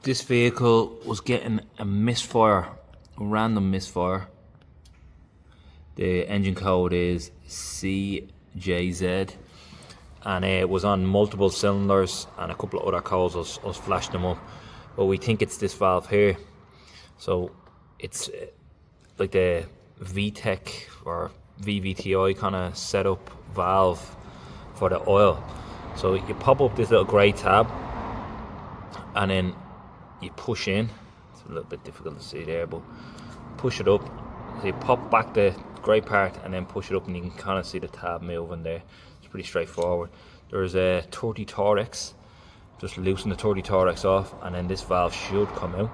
This vehicle was getting a misfire, a random misfire. The engine code is CJZ, and it was on multiple cylinders and a couple of other codes. Us flashed them up, but we think it's this valve here. So it's like the VTEC or VVTI kind of setup valve for the oil. So you pop up this little grey tab, and then you push in. It's a little bit difficult to see there, but push it up. So you pop back the grey part and then push it up, and you can kind of see the tab moving there. It's pretty straightforward. There's a 30 thorax. Just loosen the 30 thorax off, and then this valve should come out.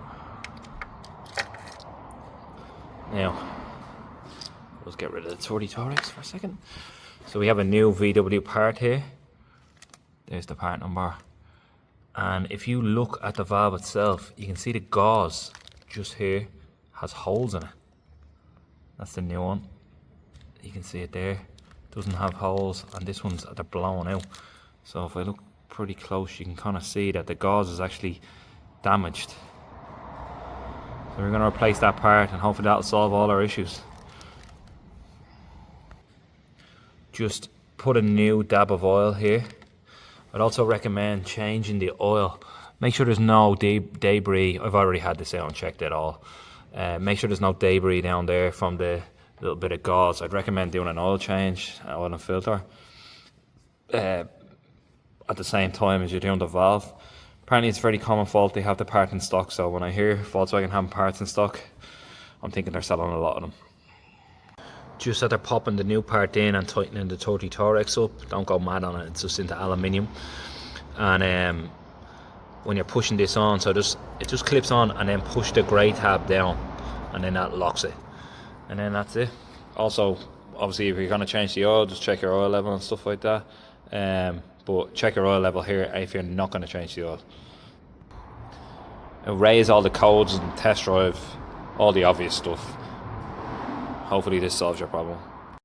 Now, let's get rid of the 30 thorax for a second. So we have a new VW part here. There's the part number. And if you look at the valve itself, you can see the gauze just here has holes in it. That's the new one. You can see it there. Doesn't have holes, and this one's they're blown out. So if I look pretty close, you can kind of see that the gauze is actually damaged. So we're going to replace that part, and hopefully that'll solve all our issues. Just put a new dab of oil here. I'd also recommend changing the oil. Make sure there's no debris. I've already had this out and checked it all. Make sure there's no debris down there from the little bit of gauze. I'd recommend doing an oil change, an oil and filter, at the same time as you're doing the valve. Apparently it's a very common fault. They have the part in stock, so when I hear Volkswagen having parts in stock, I'm thinking they're selling a lot of them. Just as they're popping the new part in and tightening the 30 thorax up, don't go mad on it, it's just into aluminium. And when you're pushing this on, so it just clips on, and then push the grey tab down, and then that locks it. And then that's it. Also, obviously, if you're going to change the oil, just check your oil level and stuff like that. But check your oil level here if you're not going to change the oil. Erase all the codes and test drive all the obvious stuff. Hopefully this solves your problem.